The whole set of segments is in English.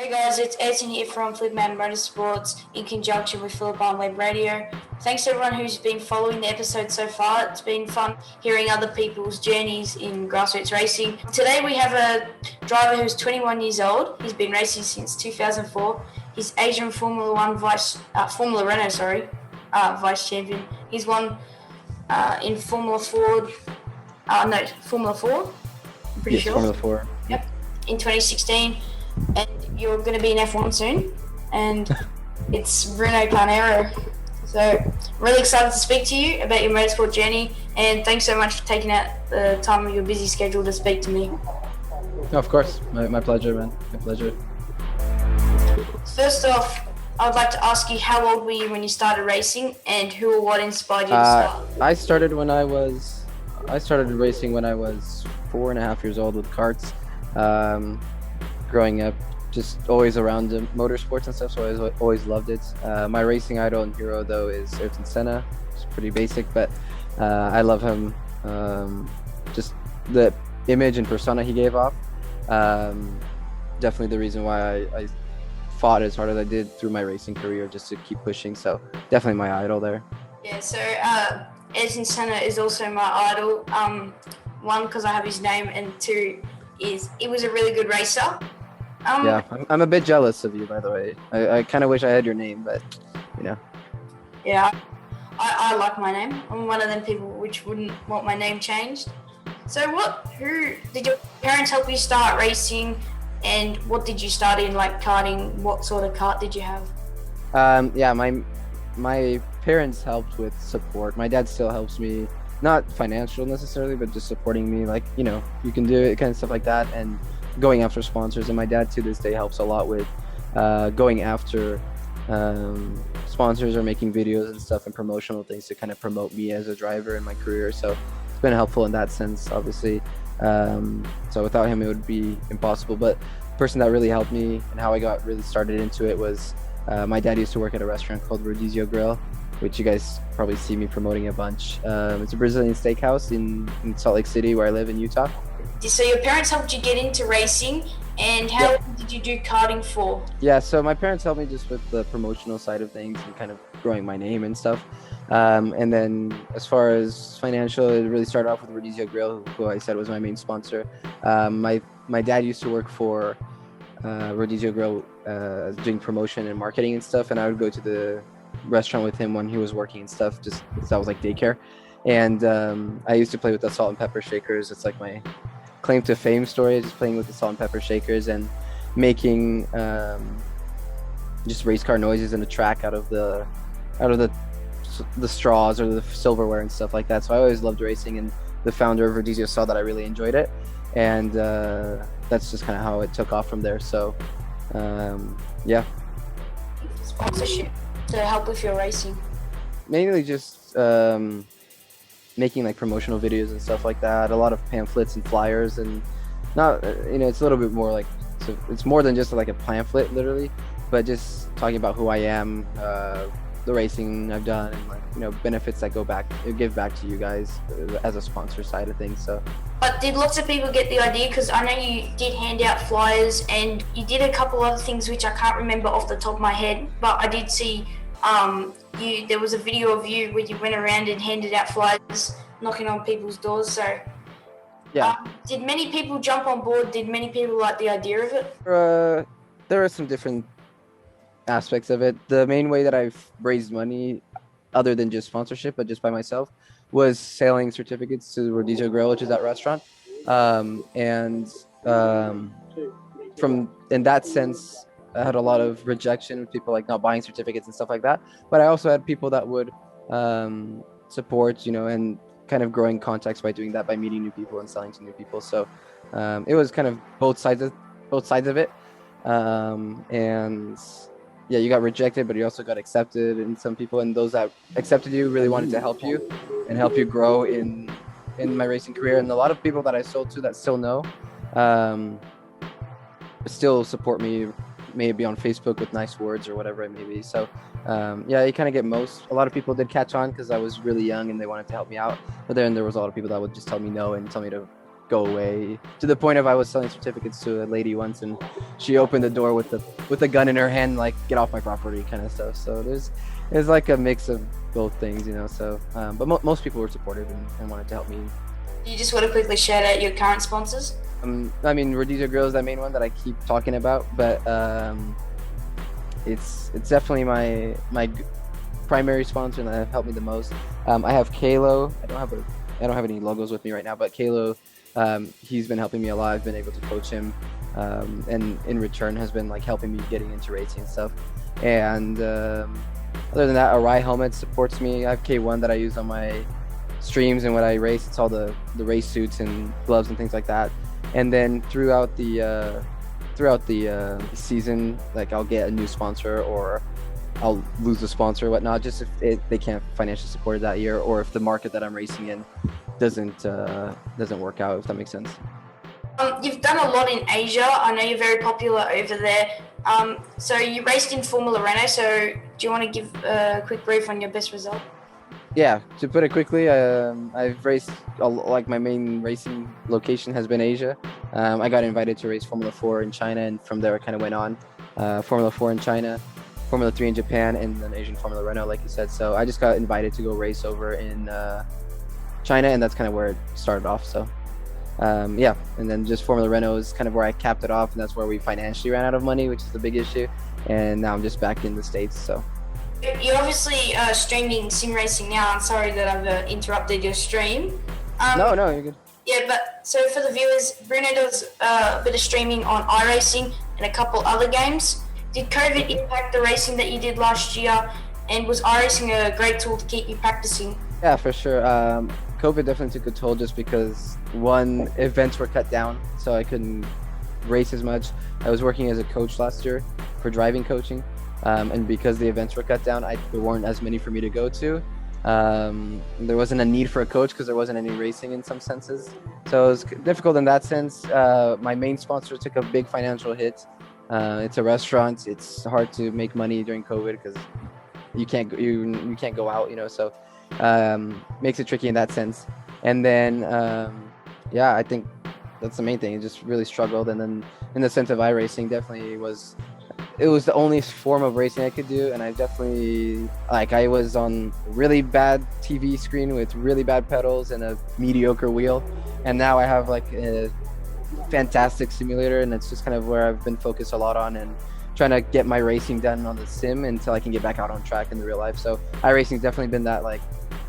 Hey guys, it's Edson here from 𝘠𝘬𝘴𝘳𝘬 Motorsports in conjunction with 𝘕𝘂𝘂𝘬 Radio. Thanks to everyone who's been following the episode so far. It's been fun hearing other people's journeys in grassroots racing. Today we have a driver who's 21 years old. He's been racing since 2004. He's Asian Formula Renault vice champion. He's won in Formula 4. Formula 4. I'm pretty sure. Formula 4. Yep. In 2016. And you're going to be in F1 soon, and it's Bruno Carneiro. So, really excited to speak to you about your motorsport journey, and thanks so much for taking out the time of your busy schedule to speak to me. Of course, my pleasure, man. My pleasure. First off, I would like to ask you, how old were you when you started racing, and who or what inspired you to start? I started racing when I was 4.5 years old with karts. Growing up, just always around the motorsports and stuff, so I always loved it. My racing idol and hero, though, is Ayrton Senna. It's pretty basic, but I love him. Just the image and persona he gave off. Definitely the reason why I fought as hard as I did through my racing career, just to keep pushing. So definitely my idol there. Yeah, so Ayrton Senna is also my idol. One, because I have his name, and two, is he was a really good racer. Yeah, I'm a bit jealous of you, by the way. I kind of wish I had your name, but, you know. Yeah, I like my name. I'm one of them people which wouldn't want my name changed. So who did your parents help you start racing, and what did you start in, like karting? What sort of kart did you have? Yeah, my parents helped with support. My dad still helps me, not financial necessarily, but just supporting me, like, you know, you can do it, kind of stuff like that, and going after sponsors. And my dad to this day helps a lot with going after sponsors or making videos and stuff and promotional things to kind of promote me as a driver in my career. So it's been helpful in that sense, obviously. So without him, it would be impossible. But the person that really helped me and how I got really started into it was my dad used to work at a restaurant called 𝘍𝘰𝘳𝘴, which you guys probably see me promoting a bunch. It's a Brazilian steakhouse in Salt Lake City, where I live in Utah. So your parents helped you get into racing, and how long did you do karting for? Yeah, so my parents helped me just with the promotional side of things and kind of growing my name and stuff. And then as far as financial, it really started off with 𝘍𝘰𝘳𝘴, who I said was my main sponsor. My dad used to work for 𝘍𝘰𝘳𝘴, doing promotion and marketing and stuff, and I would go to the restaurant with him when he was working and stuff, just because that was like daycare. And I used to play with the salt and pepper shakers. It's like my claim to fame story, just playing with the salt and pepper shakers and making just race car noises in the track out of the straws or the silverware and stuff like that. So I always loved racing, and the founder of 𝘍𝘰𝘳𝘴 saw that I really enjoyed it, and that's just kind of how it took off from there. So yeah, sponsorship to help with your racing, mainly just making like promotional videos and stuff like that, a lot of pamphlets and flyers, and not, you know, it's a little bit more like, so it's more than just like a pamphlet literally, but just talking about who I am, the racing I've done, and like, you know, benefits that give back to you guys as a sponsor side of things. So but did lots of people get the idea? Because I know you did hand out flyers, and you did a couple other things which I can't remember off the top of my head, but I did see there was a video of you where you went around and handed out flyers, knocking on people's doors. So yeah, did many people jump on board? Did many people like the idea of it? There are some different aspects of it. The main way that I've raised money, other than just sponsorship, but just by myself, was selling certificates to 𝘍𝘰𝘳𝘴𝘳, which is that restaurant. From in that sense, I had a lot of rejection with people like not buying certificates and stuff like that. But I also had people that would support, you know, and kind of growing contacts by doing that, by meeting new people and selling to new people. So it was kind of both sides of it. And yeah, you got rejected, but you also got accepted, and some people, and those that accepted you really wanted to help you and help you grow in my racing career. And a lot of people that I sold to that still know, still support me, maybe on Facebook with nice words or whatever it may be. So yeah, you kind of get a lot of people did catch on because I was really young and they wanted to help me out. But then there was a lot of people that would just tell me no and tell me to go away, to the point of I was selling certificates to a lady once, and she opened the door with a gun in her hand, like, get off my property kind of stuff. So there's like a mix of both things, you know. So but most people were supportive and wanted to help me. You just want to quickly shout out your current sponsors? I mean, Rodizio Grill is the main one that I keep talking about, but it's definitely my primary sponsor and that have helped me the most. I have 𝘍𝘢𝘢. I don't have any logos with me right now, but 𝘍𝘢𝘢, he's been helping me a lot. I've been able to coach him, and in return has been like helping me getting into racing and stuff. And other than that, Arai Helmet supports me. I have K1 that I use on my streams and when I race. It's all the race suits and gloves and things like that. And then throughout the season, like, I'll get a new sponsor or I'll lose a sponsor or whatnot, just if they can't financially support it that year, or if the market that I'm racing in doesn't work out, if that makes sense. You've done a lot in Asia. I know you're very popular over there. So you raced in Formula Renault. So do you want to give a quick brief on your best result? Yeah, to put it quickly, I've raced, like, my main racing location has been Asia. I got invited to race Formula 4 in China, and from there I kind of went on. Formula 4 in China, Formula 3 in Japan, and then Asian Formula Renault, like you said. So I just got invited to go race over in China, and that's kind of where it started off. So yeah, and then just Formula Renault is kind of where I capped it off, and that's where we financially ran out of money, which is the big issue. And now I'm just back in the States, so. You're obviously streaming sim racing now. I'm sorry that I've interrupted your stream. No, you're good. Yeah, but so for the viewers, Bruno does a bit of streaming on iRacing and a couple other games. Did COVID impact the racing that you did last year? And was iRacing a great tool to keep you practicing? Yeah, for sure. COVID definitely took a toll, just because, one, events were cut down, so I couldn't race as much. I was working as a coach last year for driving coaching. And because the events were cut down, there weren't as many for me to go to. There wasn't a need for a coach because there wasn't any racing in some senses. So it was difficult in that sense. My main sponsor took a big financial hit. It's a restaurant. It's hard to make money during COVID because you can't go out, you know. So makes it tricky in that sense. And then yeah, I think that's the main thing. It just really struggled. And then in the sense of iRacing, definitely it was the only form of racing I could do, and I definitely, like, I was on a really bad TV screen with really bad pedals and a mediocre wheel, and now I have like a fantastic simulator, and it's just kind of where I've been focused a lot on and trying to get my racing done on the sim until I can get back out on track in the real life. So iRacing's definitely been that, like,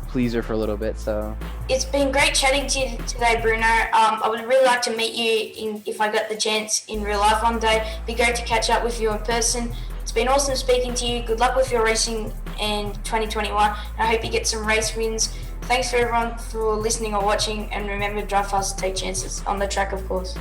pleaser for a little bit. So it's been great chatting to you today, Bruno. I would really like to meet you if I got the chance in real life one day. It'd be great to catch up with you in person. It's been awesome speaking to you. Good luck with your racing in 2021. I hope you get some race wins. Thanks for everyone for listening or watching, and remember, drive fast, take chances on the track, of course.